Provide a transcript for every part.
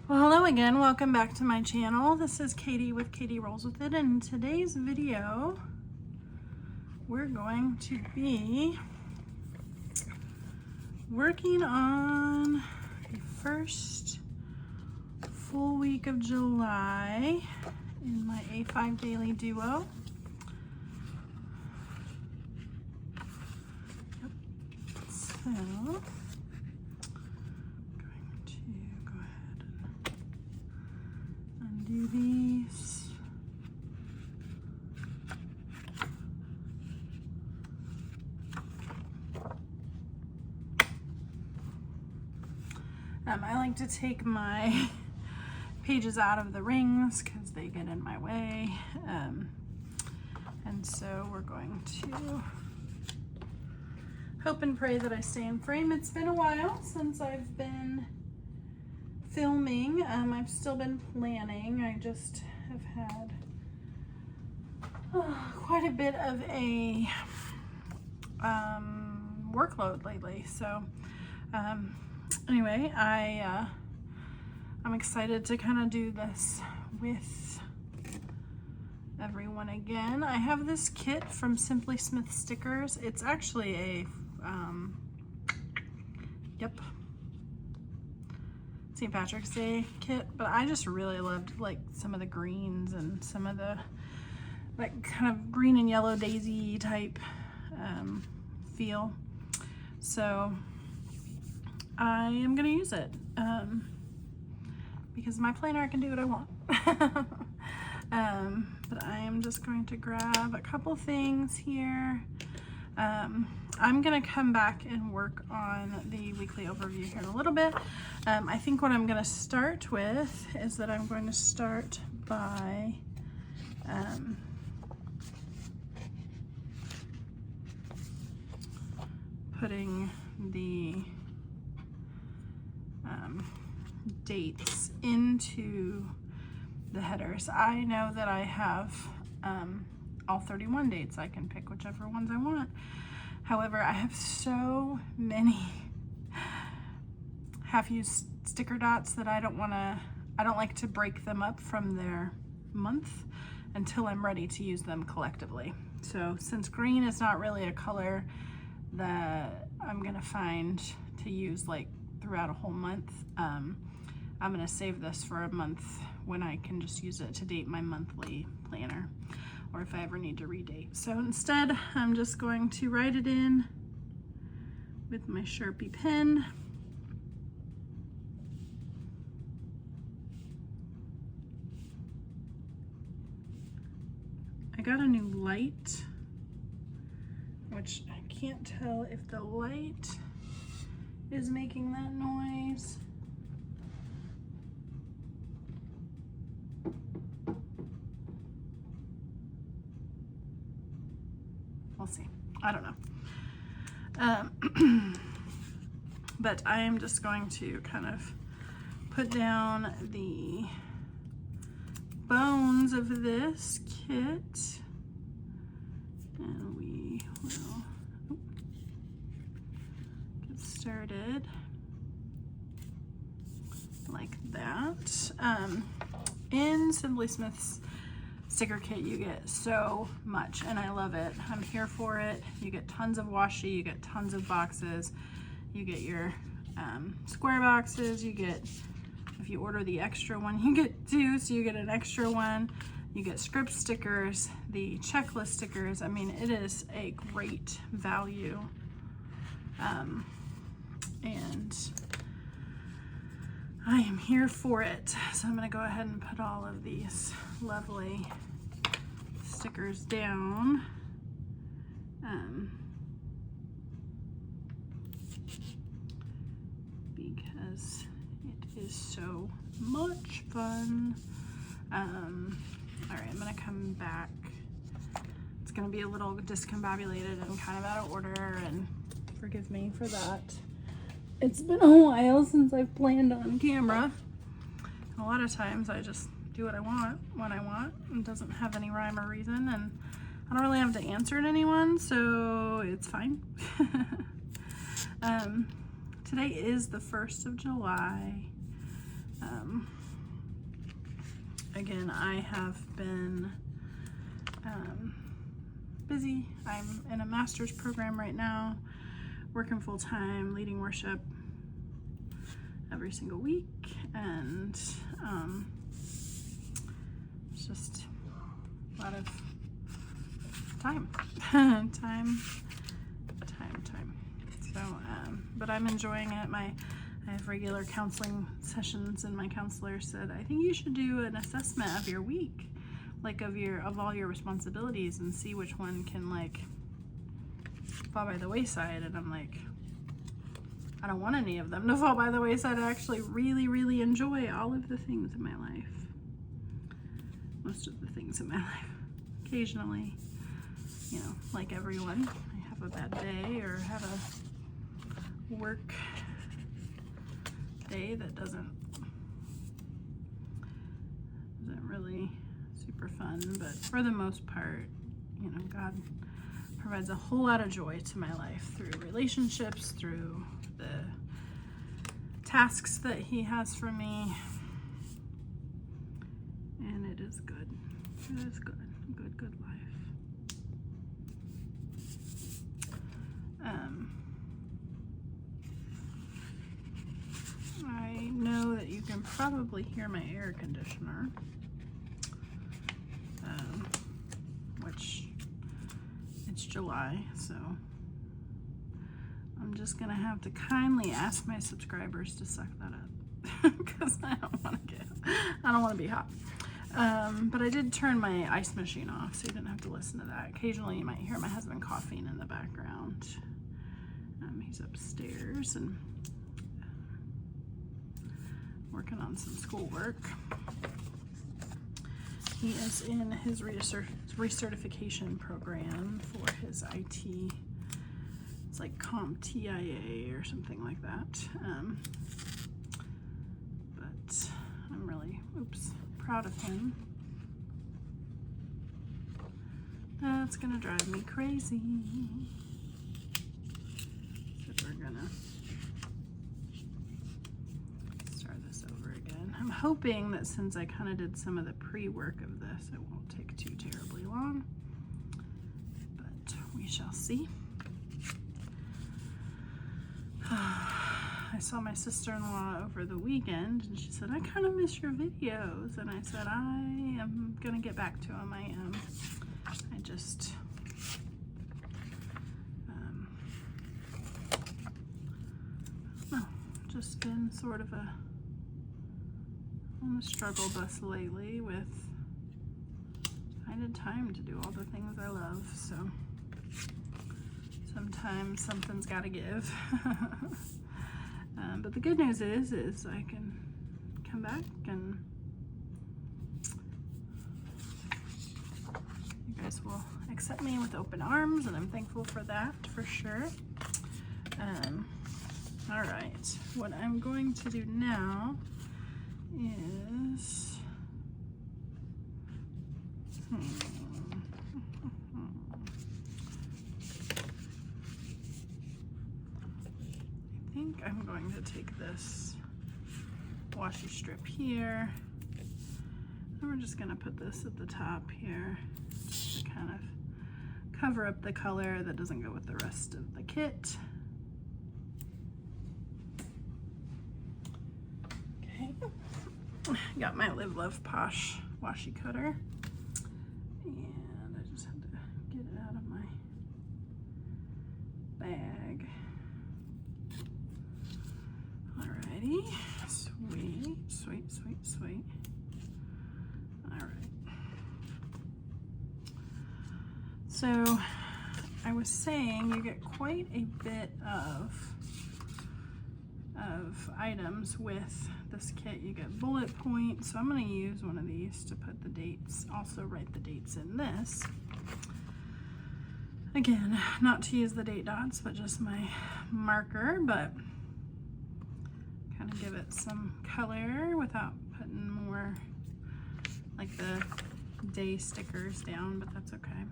Well, hello again. Welcome back to my channel. This is Katie with Katie Rolls With It. And in today's video, we're going to be working on the first full week of July in my A5 Daily Duo. So, do these. I like to take my pages out of the rings because they get in my way. And so we're going to hope and pray that I stay in frame. It's been a while since I've been filming. I've still been planning. I just have had quite a bit of a workload lately. So anyway, I'm excited to kind of do this with everyone again. I have this kit from Simply Smith Stickers. It's actually a St. Patrick's Day kit, but I just really loved like some of the greens and some of the like kind of green and yellow daisy type feel. So I am gonna use it because my planner can do what I want. But I am just going to grab a couple things here. I'm gonna come back and work on the weekly overview here in a little bit. I think what I'm gonna start with is that I'm going to start by putting the dates into the headers. I know that I have all 31 dates. I can pick whichever ones I want. However, I have so many half-used sticker dots that I don't like to break them up from their month until I'm ready to use them collectively. So since green is not really a color that I'm gonna find to use like throughout a whole month, I'm gonna save this for a month when I can just use it to date my monthly planner, or if I ever need to redate. So instead, I'm just going to write it in with my Sharpie pen. I got a new light, which I can't tell if the light is making that noise. We'll see. I don't know. But I am just going to kind of put down the bones of this kit, and we will get started like that. In Simply Smith's sticker kit, you get so much, and I love it. I'm here for it. You get tons of washi, you get tons of boxes, you get your square boxes, you get, if you order the extra one, you get two, so you get an extra one. You get script stickers, the checklist stickers. I mean, it is a great value. And I am here for it. So I'm gonna go ahead and put all of these lovely stickers down. Because it is so much fun. All right, I'm gonna come back. It's gonna be a little discombobulated and kind of out of order, and forgive me for that. It's been a while since I've planned on camera. A lot of times I just do what I want when I want. It doesn't have any rhyme or reason, and I don't really have to answer to anyone, so it's fine. Today is the 1st of July. Again, I have been busy. I'm in a master's program right now, working full-time, leading worship every single week, and it's just a lot of time. time. So, but I'm enjoying it. I have regular counseling sessions, and my counselor said, I think you should do an assessment of your week, like of all your responsibilities, and see which one can like fall by the wayside. And I'm like, I don't want any of them to fall by the wayside. I actually really enjoy all of the things in my life. Most of the things in my life. Occasionally, you know, like everyone, I have a bad day or have a work day that isn't really super fun, but for the most part, you know, God provides a whole lot of joy to my life through relationships, through the tasks that He has for me, and it is good. It is good. Good life. I know that you can probably hear my air conditioner, which it's July, so I'm just gonna have to kindly ask my subscribers to suck that up because I don't want to be hot. But I did turn my ice machine off, so you didn't have to listen to that. Occasionally you might hear my husband coughing in the background. He's upstairs and working on some schoolwork. He is in his recertification program for his IT. It's like CompTIA or something like that. But I'm really, proud of him. That's gonna drive me crazy. So we're gonna start this over again. I'm hoping that since I kind of did some of the pre-work of this, it won't take too terribly long, but we shall see. I saw my sister-in-law over the weekend, and she said, I kind of miss your videos. And I said, I am going to get back to them. I am. I just, just been sort of on the struggle bus lately with finding time to do all the things I love. So sometimes something's got to give. But the good news is I can come back and you guys will accept me with open arms, and I'm thankful for that, for sure. All right, what I'm going to do now is I think I'm going to take this washi strip here, and we're just going to put this at the top here just to kind of cover up the color that doesn't go with the rest of the kit. Okay, got my Live Love Posh washi cutter, and I just had to get it out of my bag. Alrighty, sweet, sweet, sweet, sweet. All right. So I was saying you get quite a bit of items with this kit. You get bullet points, so I'm going to use one of these to put the dates, also write the dates in this. Again, not to use the date dots, but just my marker, but kind of give it some color without putting more like the day stickers down, but that's okay.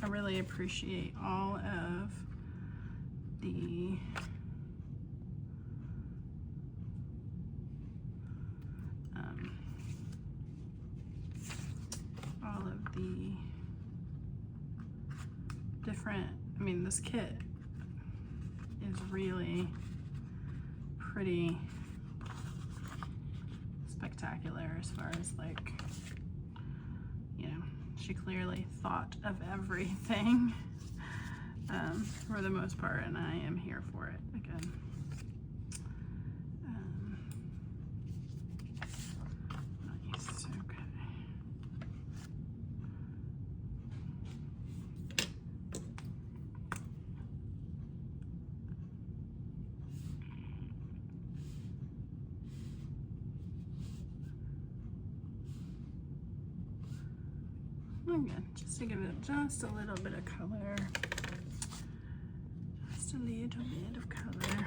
I really appreciate all of the different, I mean, this kit is really pretty spectacular as far as like, you know, she clearly thought of everything for the most part, and I am here for it again. Nice, okay. Again, just to give it just a little bit of color. Just a little bit of color.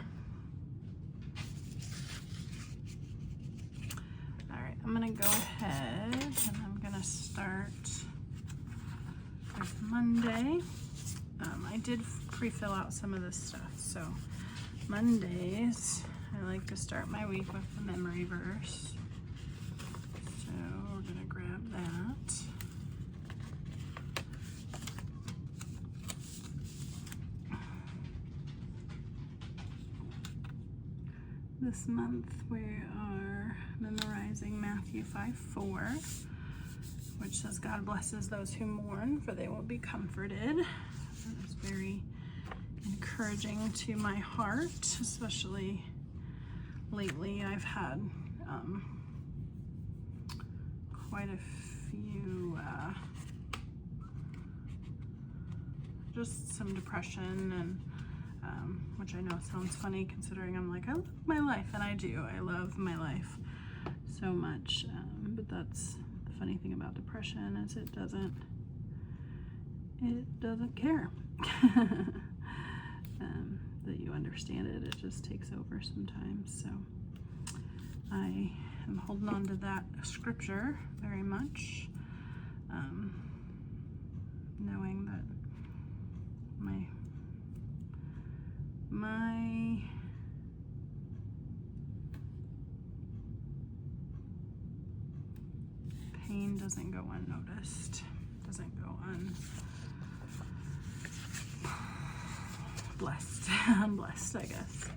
All right, I'm gonna go ahead and I'm gonna start with Monday. I did pre-fill out some of this stuff, so Mondays, I like to start my week with the memory verse. So we're gonna grab that. This month we are memorizing Matthew 5:4, which says, God blesses those who mourn, for they will be comforted. That is very encouraging to my heart, especially lately. I've had quite a few, just some depression, and which I know sounds funny considering I'm like, I love my life, and I do. I love my life so much, but that's the funny thing about depression is it doesn't care that you understand it. It just takes over sometimes. So I am holding on to that scripture very much, knowing that my pain doesn't go unnoticed, doesn't go unblessed, I guess.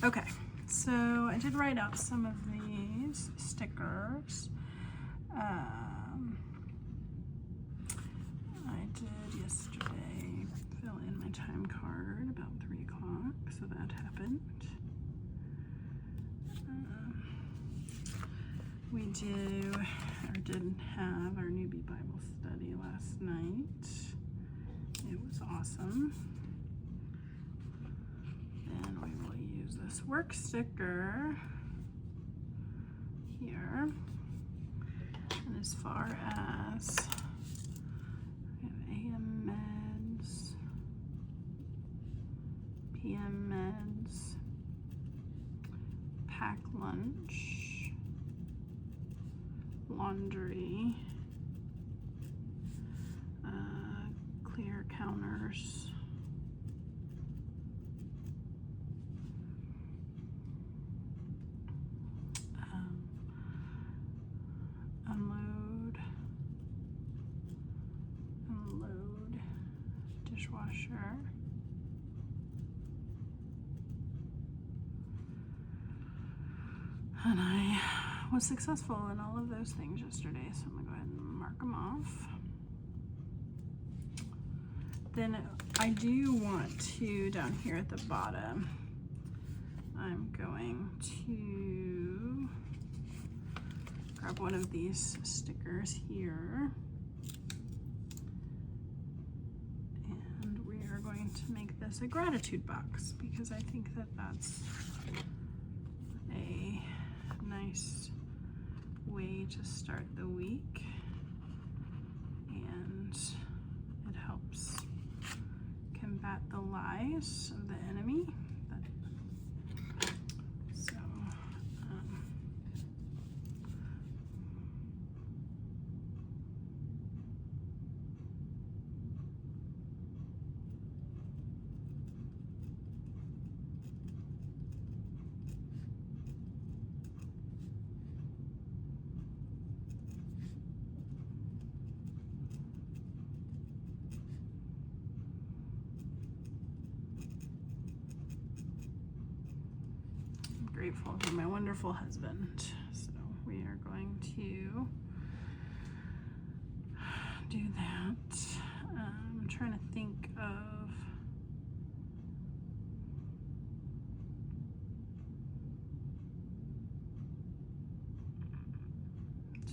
Okay, so I did write out some of these stickers. I did yesterday fill in my time card about 3 o'clock, so that happened. We did have our newbie Bible study last night. It was awesome. Then we will use this work sticker here. And as far as we have AM meds, PM meds, pack lunch, laundry, clear counters, unload, dishwasher, and I was successful in all of those things yesterday, so I'm gonna go ahead and mark them off. Then I do want to, down here at the bottom, I'm going to grab one of these stickers here, and we are going to make this a gratitude box, because I think that that's a nice way to start the week, and it helps combat the lies of the enemy. So grateful for my wonderful husband. So we are going to do that. I'm trying to think of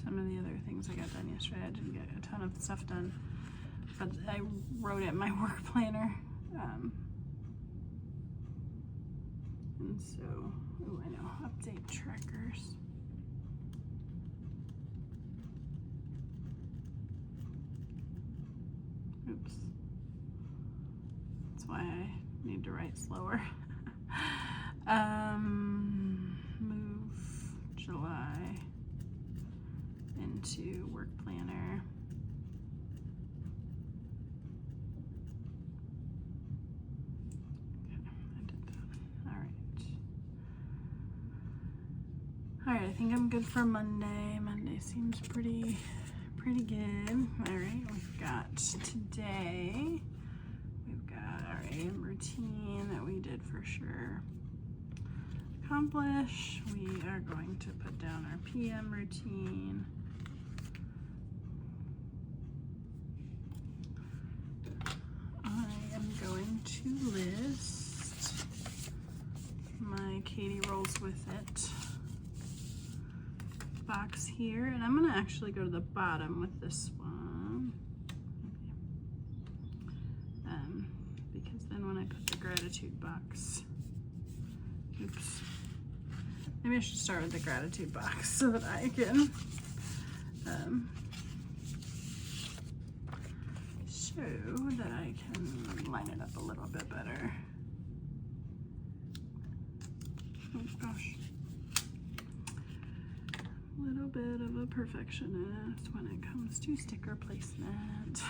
some of the other things I got done yesterday. I didn't get a ton of stuff done, but I wrote it in my work planner. And so, oh, I know, update trackers. Oops. That's why I need to write slower. Move July into work planner. Okay, I did that. All right. All right, I think I'm good for Monday. Monday seems pretty good. All right, we've got today, we've got our AM routine that we did for sure accomplish. We are going to put down our PM routine. I am going to list my Katie rolls with it box here, and I'm going to actually go to the bottom with this one, because then when I put the gratitude box, oops, maybe I should start with the gratitude box so that I can show that I can line it up a little bit better. Oh gosh. Little bit of a perfectionist when it comes to sticker placement.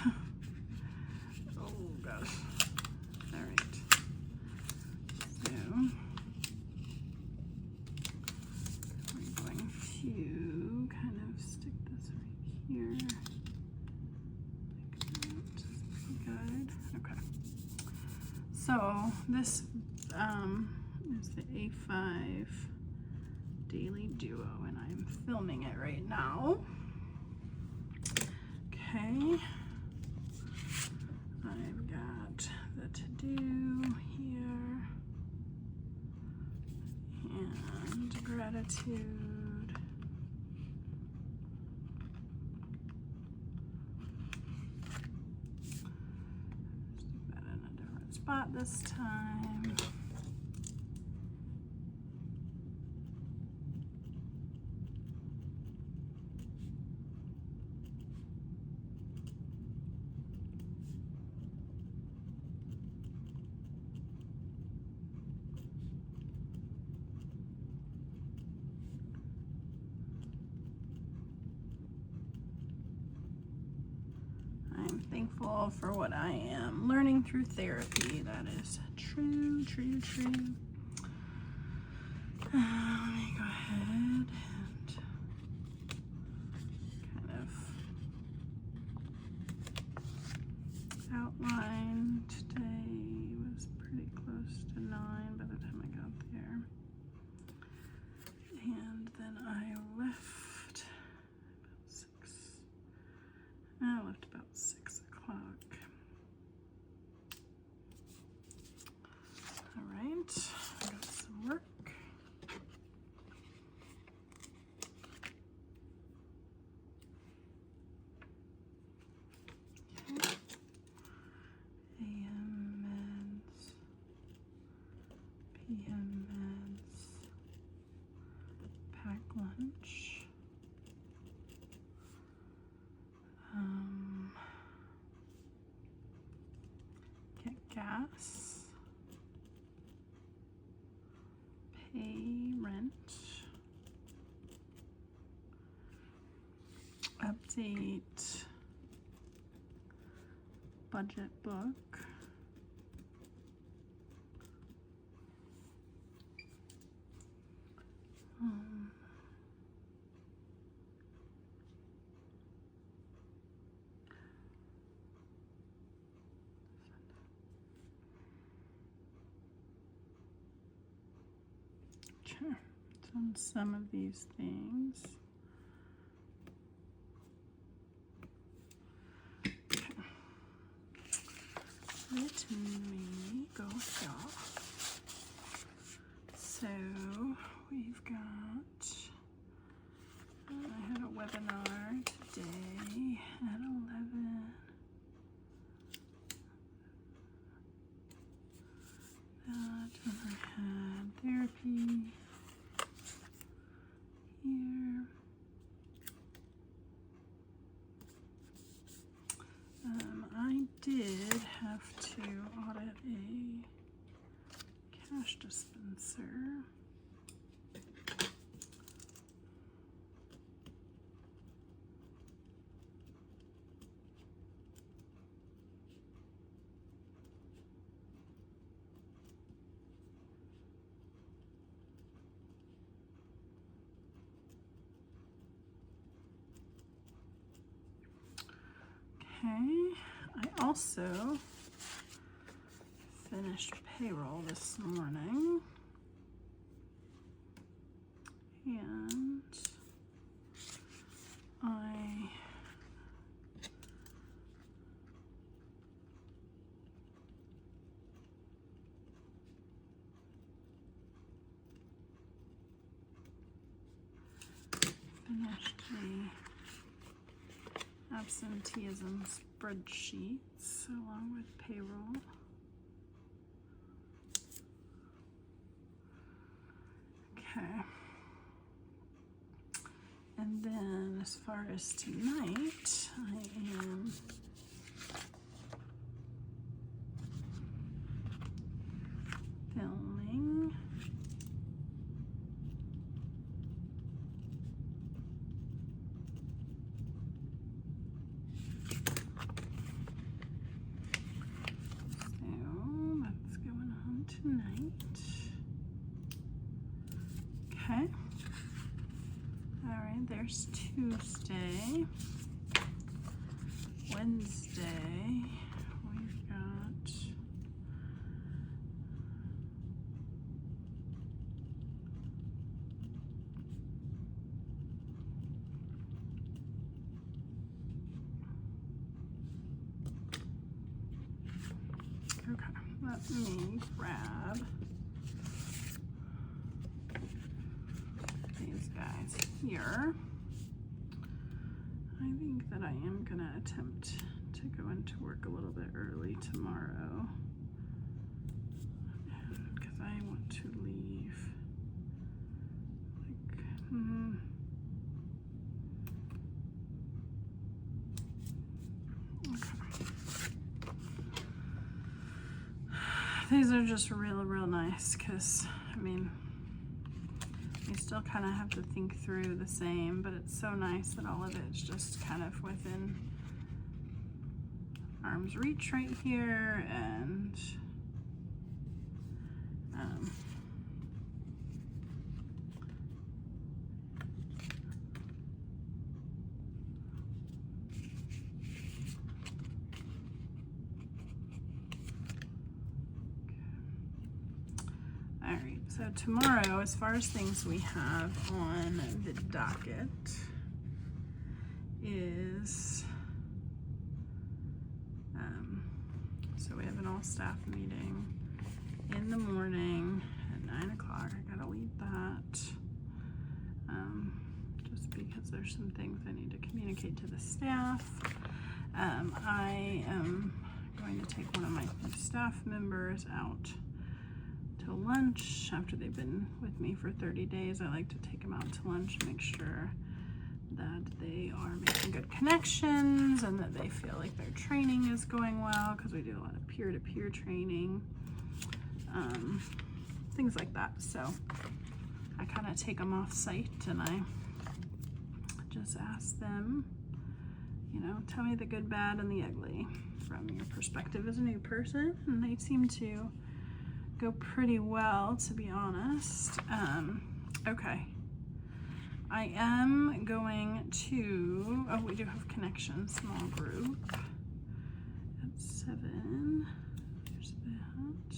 Oh gosh. All right. So we're going to kind of stick this right here. Like that. Good. Okay. So this is the A5 Daily Duo, and I'm filming it right now. Okay, I've got the to-do here and gratitude. Stick that in a different spot this time. Thankful for what I am learning through therapy. That is true. Let me go ahead and kind of outline. Today was pretty close to 9 by the time I got there. And then I left about 6. I left about 6 o'clock. All right, I got some work. Okay. AM meds, PM meds, pack lunch. Get gas, pay rent, update budget book, sure. on some of these things. Okay. Let me go here. So we've got, I had a webinar today at 11. That, and I had therapy here. I did have to audit a cash dispenser. Okay, I also finished payroll this morning, and I finished the absenteeism spreadsheets along with payroll. Okay. And then as far as tonight, I am filming tonight. Okay. All right, there's Tuesday. Wednesday, we've got okay, let me grab these guys here. I think that I am gonna attempt to go into work a little bit early tomorrow because I want to leave like okay. These are just real nice because I mean you still kind of have to think through the same, but it's so nice that all of it's just kind of within arm's reach right here, and so tomorrow, as far as things we have on the docket, is, so we have an all-staff meeting in the morning at 9 o'clock. I gotta lead that, just because there's some things I need to communicate to the staff. I am going to take one of my staff members out to lunch after they've been with me for 30 days. I like to take them out to lunch and make sure that they are making good connections and that they feel like their training is going well, because we do a lot of peer-to-peer training, things like that. So I kind of take them off site and I just ask them, you know, tell me the good, bad, and the ugly from your perspective as a new person, and they seem to go pretty well, to be honest. Okay, I am going to, oh, we do have connection, small group at 7. There's that.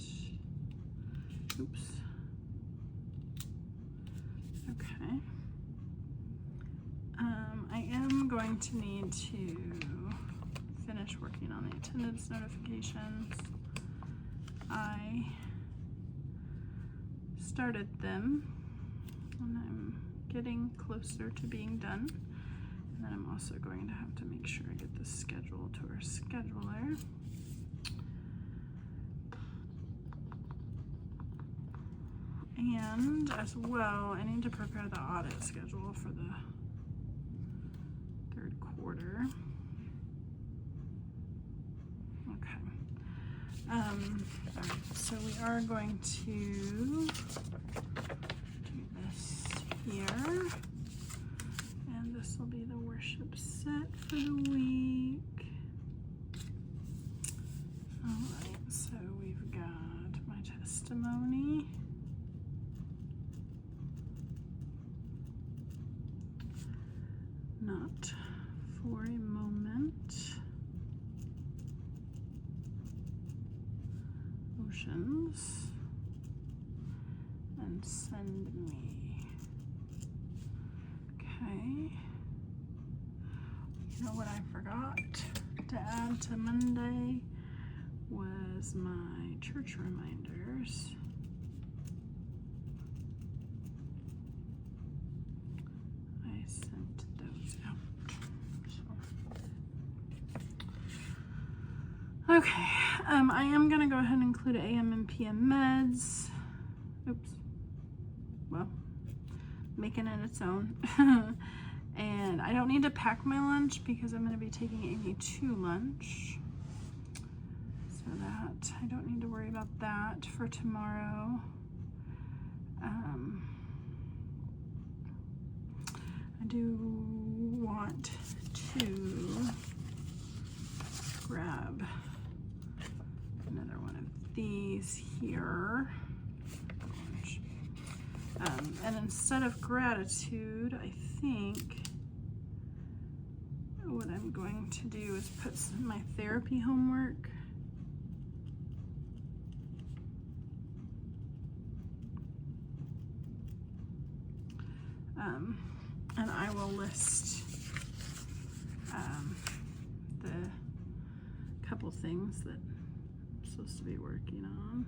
Oops. Okay. I am going to need to finish working on the attendance notifications. I started them and I'm getting closer to being done. And then I'm also going to have to make sure I get this scheduled to our scheduler. And as well, I need to prepare the audit schedule for the third quarter. Okay. All right, so we are going to do this here. And this will be the worship set for the week. All right, so we've got my testimony. Not for a moment. Oceans. And send me. Okay. You know what I forgot to add to Monday was my church reminders. I sent those out. So. Okay, I am gonna go ahead and include AM and PM meds. Oops. Well, making it its own. And I don't need to pack my lunch because I'm going to be taking Amy to lunch. So that, I don't need to worry about that for tomorrow. I do want to grab another one of these here. And instead of gratitude, I think what I'm going to do is put my therapy homework and I will list the couple things that I'm supposed to be working on.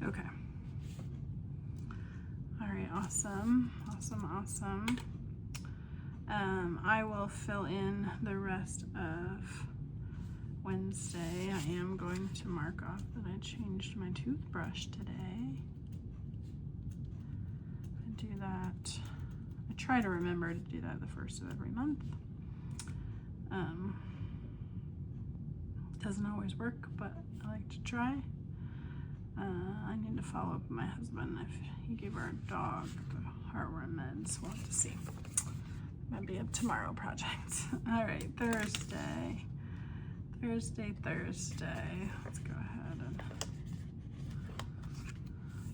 Okay. All right, awesome. I will fill in the rest of Wednesday. I am going to mark off that I changed my toothbrush today. I do that. I try to remember to do that the first of every month. Doesn't always work, but I like to try. I need to follow up with my husband if he gave our dog the heartworm meds. We'll have to see. Might be a tomorrow project. All right, Thursday. Let's go ahead and.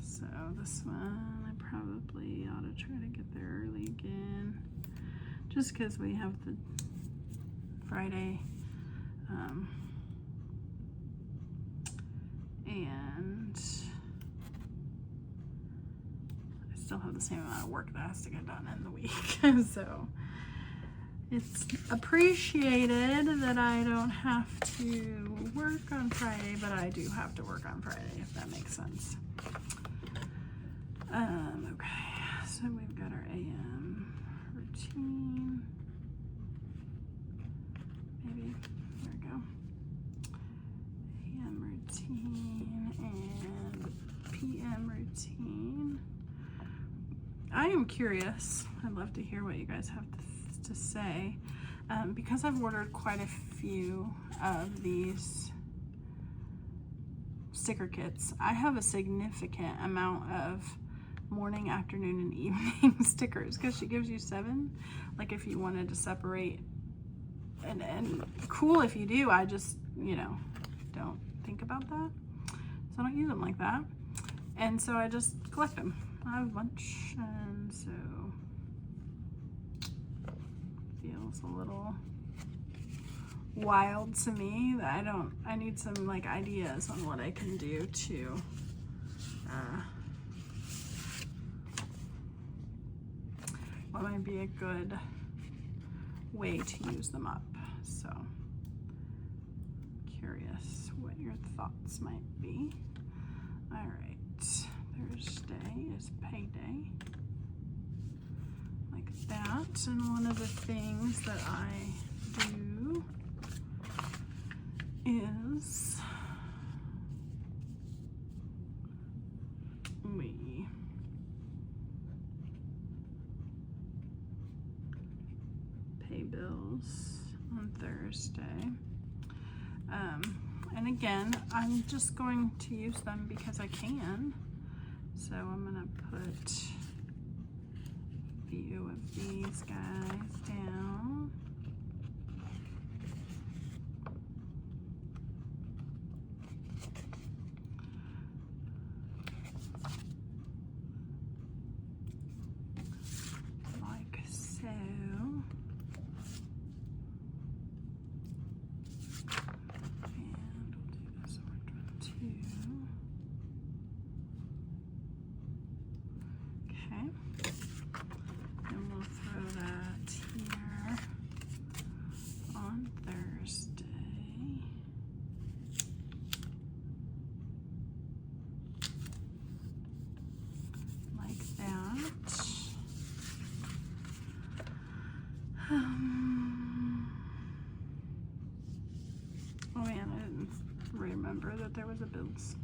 So this one, I probably ought to try to get there early again, just because we have the Friday. And I still have the same amount of work that has to get done in the week. So it's appreciated that I don't have to work on Friday, but I do have to work on Friday, if that makes sense. Okay, so we've got our AM routine. Maybe, there we go. AM routine and PM routine. I am curious. I'd love to hear what you guys have to say. Because I've ordered quite a few of these sticker kits, I have a significant amount of morning, afternoon, and evening stickers, because she gives you 7. Like if you wanted to separate, and cool if you do, I just, you know, don't think about that, so I don't use them like that, and so I just collect them. I have a bunch, and so feels a little wild to me that I need some like ideas on what I can do to what might be a good way to use them up. So curious what your thoughts might be. All right, Thursday is payday, like that. And one of the things that I do is we pay bills on Thursday. And again, I'm just going to use them because I can. So I'm gonna put a few of these guys down. Like so. Oh man, I didn't remember that there was a bills.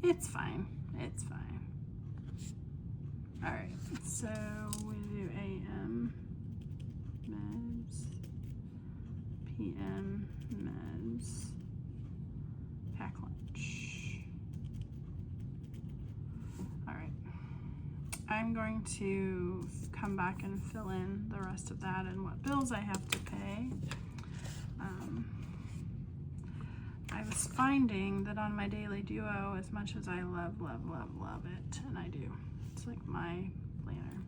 It's fine. It's fine. All right, so we do AM meds, PM meds, pack lunch. All right, I'm going to come back and fill in the rest of that and what bills I have to pay. I was finding that on my daily duo, as much as I love it, and I do, it's like my planner.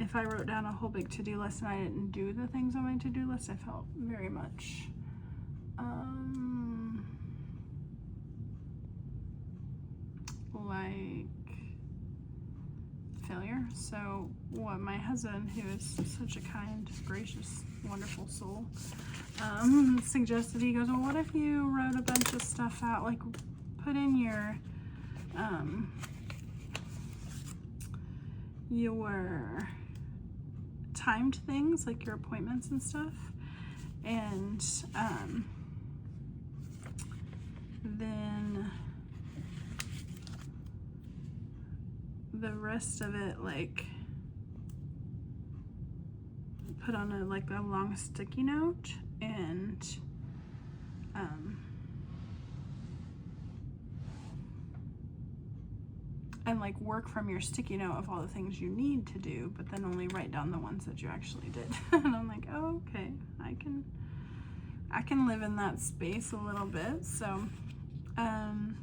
If I wrote down a whole big to-do list and I didn't do the things on my to-do list, I felt very much like failure. So what my husband, who is such a kind, gracious, wonderful soul, suggested, he goes, well, what if you wrote a bunch of stuff out, like put in your timed things, like your appointments and stuff, and then the rest of it, like put on a long sticky note, and like work from your sticky note of all the things you need to do, but then only write down the ones that you actually did. And I'm like, oh, okay, I can live in that space a little bit. So okay,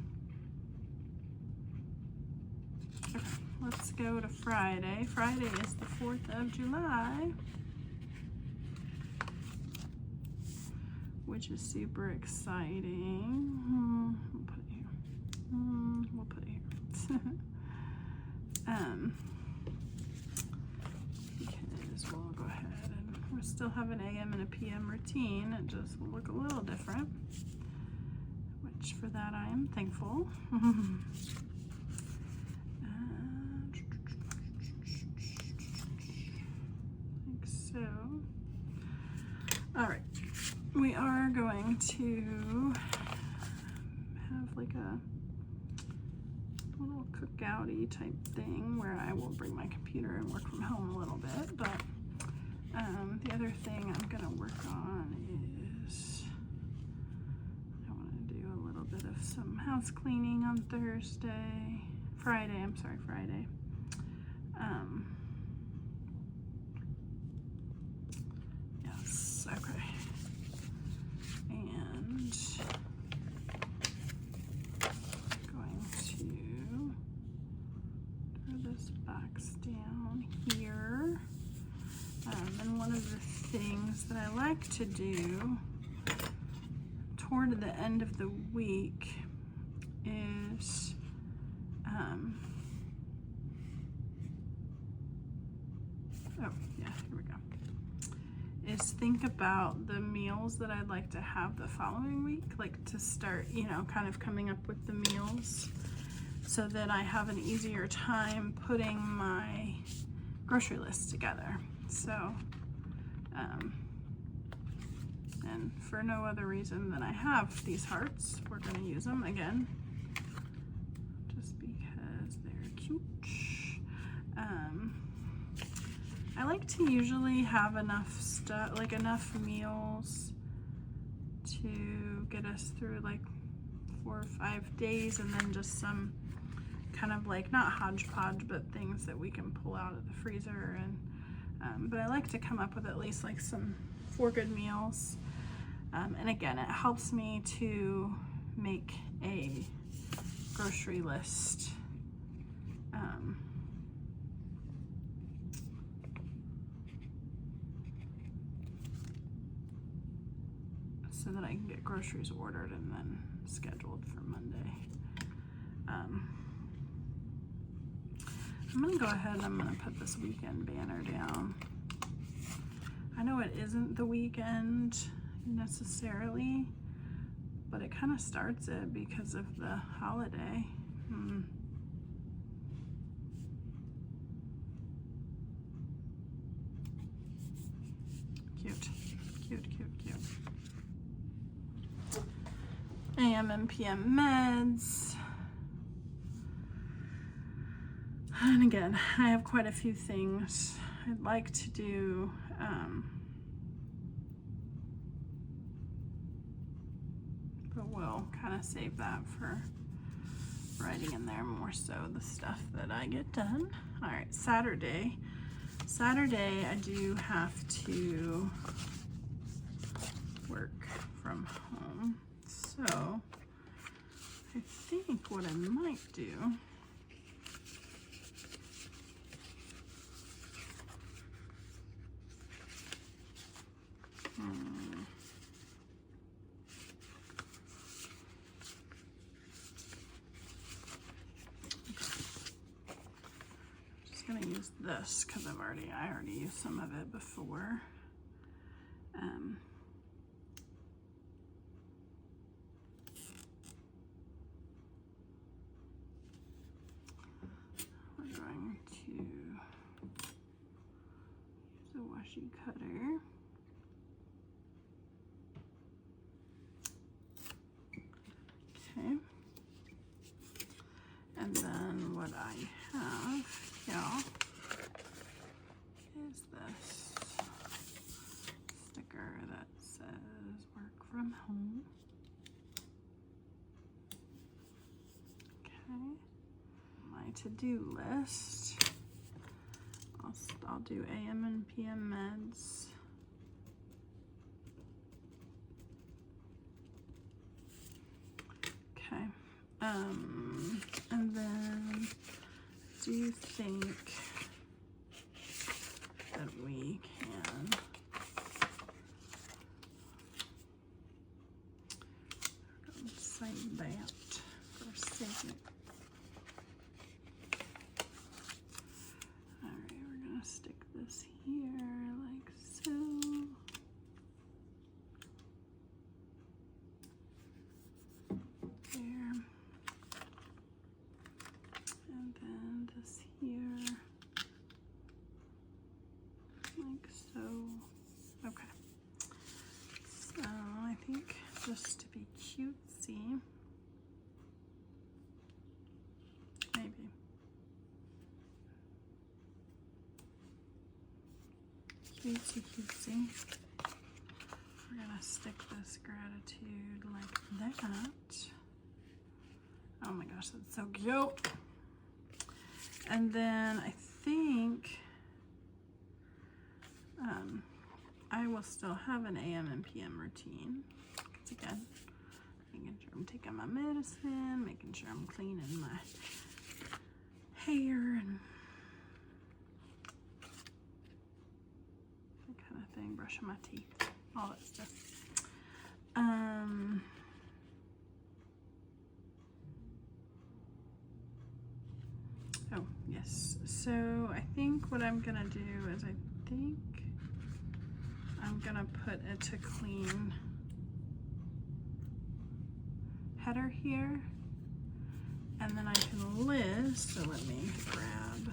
let's go to Friday. Friday is the 4th of July, which is super exciting. We'll put it here. We'll put it here. Because we'll go ahead and we'll still have an AM and a PM routine. It just will look a little different, which for that I am thankful. Like so. All right, we are going to have like a little cookout-y type thing where I will bring my computer and work from home a little bit, but The other thing I'm gonna work on is I want to do a little bit of some house cleaning on Friday, I'm sorry, Friday. Yes, okay. And going to throw this box down here. And one of the things that I like to do toward the end of the week is here we go, is think about the meals that I'd like to have the following week, like to start, you know, kind of coming up with the meals so that I have an easier time putting my grocery list together. So, and for no other reason than I have these hearts, we're going to use them again, just because they're cute. I like to usually have enough stuff, like enough meals to get us through like 4 or 5 days, and then just some kind of like, not hodgepodge, but things that we can pull out of the freezer. And but I like to come up with at least like 4 good meals. And again, it helps me to make a grocery list. So that I can get groceries ordered and then scheduled for Monday. I'm gonna go ahead and I'm gonna put this weekend banner down. I know it isn't the weekend necessarily, but it kind of starts it because of the holiday. Cute, cute, cute, cute. AM and PM meds. And again, I have quite a few things I'd like to do. But we'll kind of save that for writing in there, more so the stuff that I get done. All right, Saturday. Saturday, I do have to work from home. So I think what I might do just gonna use this because I already used some of it before. We're going to use a washi cutter. Okay. And then what I have here is this sticker that says work from home. Okay. My to-do list. I'll do AM and PM meds. Okay. And then do you think that we can cite that for a second? All right, we're gonna stick this here like so. There. And then this here, like so. Okay. So I think just to be cutesy, maybe. Cutesy cutesy. We're gonna stick this gratitude like that. Oh my gosh, that's so cute. And then I think I will still have an AM and PM routine. Because again, making sure I'm taking my medicine, making sure I'm cleaning my hair and that kind of thing, brushing my teeth, all that stuff. Oh, yes. So I think what I'm gonna do is I think I'm gonna put a to clean header here, and then I can list, so let me grab,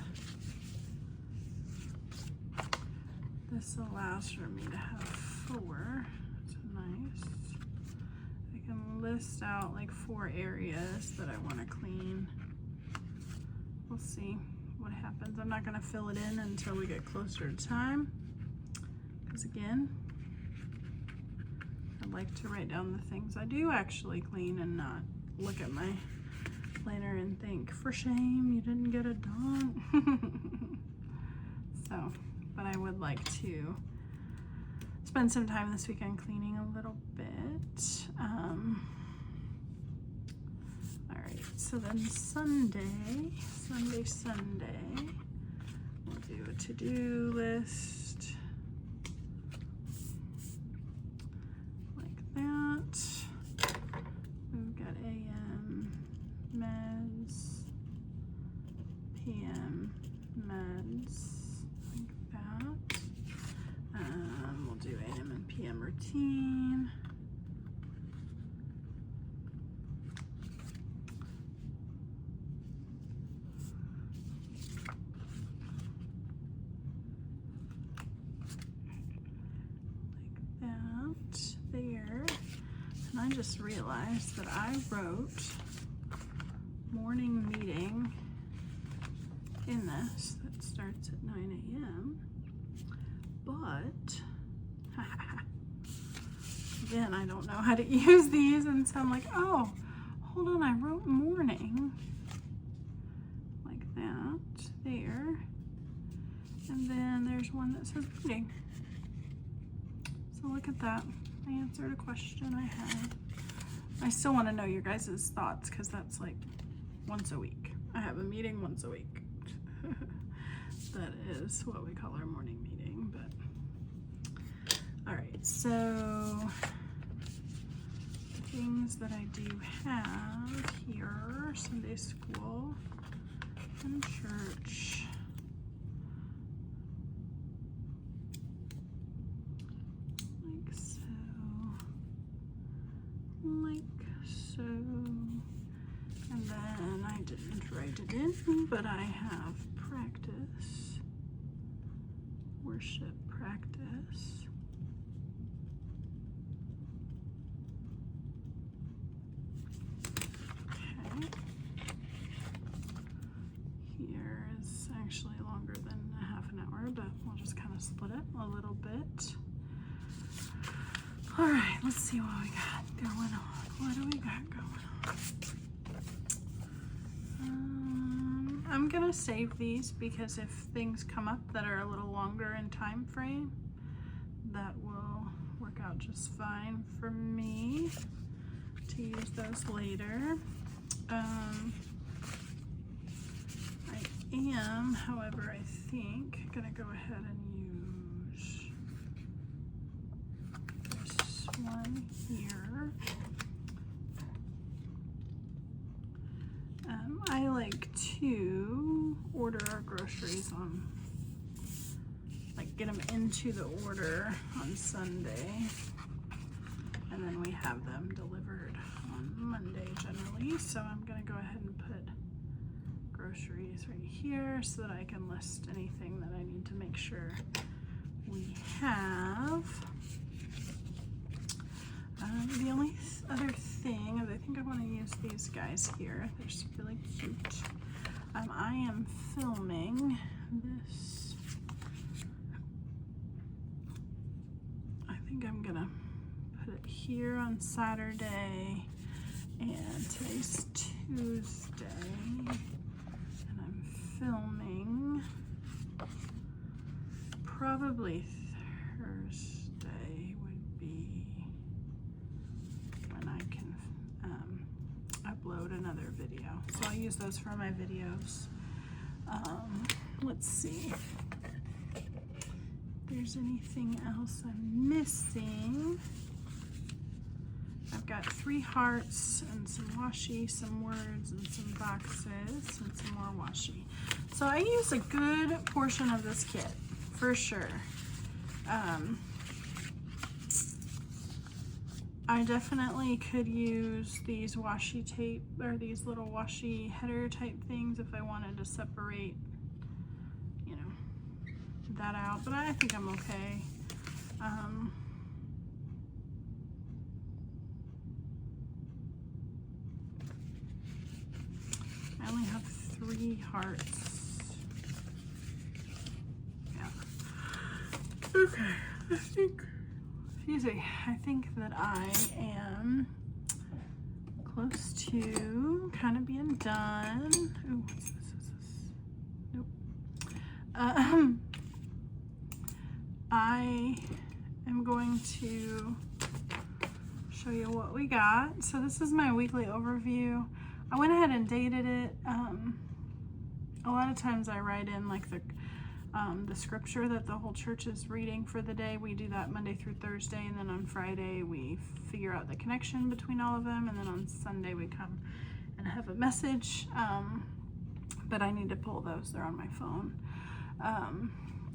this allows for me to have 4, so nice. I can list out like 4 areas that I want to clean. We'll see what happens. I'm not going to fill it in until we get closer to time, because again, I like to write down the things I do actually clean and not look at my planner and think, for shame, you didn't get it done. So, but I would like to spend some time this weekend cleaning a little bit. All right, so then Sunday, we'll do a to-do list like that. We've got AM meds, PM meds, like that. We'll do AM and PM routine. I just realized that I wrote morning meeting in this that starts at 9 a.m. But again, I don't know how to use these, and so I'm like, oh, hold on, I wrote morning like that there, and then there's one that says meeting. So look at that. I answered a question I had. I still want to know your guys' thoughts, because that's like once a week. I have a meeting once a week. That is what we call our morning meeting. But all right, so the things that I do have here: Sunday school and church. And then I didn't write it in, but I have practice, worship practice. Okay. Here is actually longer than a half an hour, but we'll just kind of split it a little bit. All right, let's see what we got going on. What do we got going on? I'm gonna save these, because if things come up that are a little longer in time frame, that will work out just fine for me to use those later. I am, however, I think gonna go ahead and use this one here. I like to order our groceries on, like, get them into the order on Sunday, and then we have them delivered on Monday generally. So I'm gonna go ahead and put groceries right here so that I can list anything that I need to make sure we have. The only other thing is I think I want to use these guys here. They're just really cute. I am filming this think I'm gonna put it here on Saturday, and today's Tuesday, and I'm filming probably Thursday would be when I can upload another video. So I'll use those for my videos. Let's see if there's anything else I'm missing. I've got 3 hearts and some washi, some words and some boxes and some more washi. So I use a good portion of this kit for sure. I definitely could use these washi tape, or these little washi header type things if I wanted to separate, you know, that out, but I think I'm okay. I only have 3 hearts. Yeah. Okay, I think that I am close to kind of being done. Ooh, what's this? Nope. I am going to show you what we got. So this is my weekly overview. I went ahead and dated it. A lot of times I write in like the scripture that the whole church is reading for the day. We do that Monday through Thursday, and then on Friday we figure out the connection between all of them, and then on Sunday we come and have a message. But I need to pull those, they're on my phone.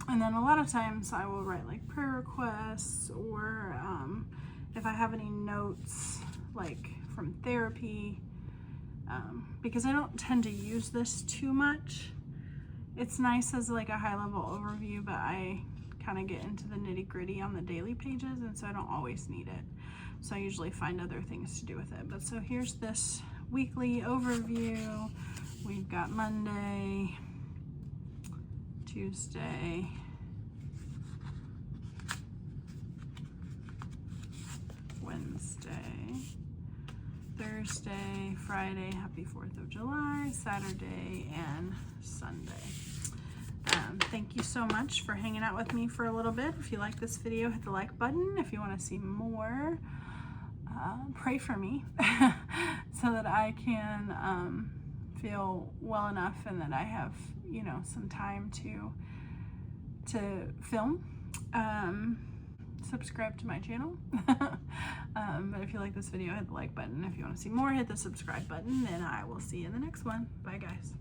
And then a lot of times I will write like prayer requests, or if I have any notes like from therapy, because I don't tend to use this too much. It's nice as like a high-level overview, but I kind of get into the nitty-gritty on the daily pages, and so I don't always need it. So I usually find other things to do with it. But so here's this weekly overview. We've got Monday, Tuesday, Wednesday, Thursday, Friday, happy 4th of July, Saturday, and Sunday. Thank you so much for hanging out with me for a little bit. If you like this video, hit the like button. If you want to see more, pray for me so that I can feel well enough and that I have, you know, some time to film. Subscribe to my channel. But if you like this video, hit the like button. If you want to see more, hit the subscribe button, and I will see you in the next one. Bye, guys.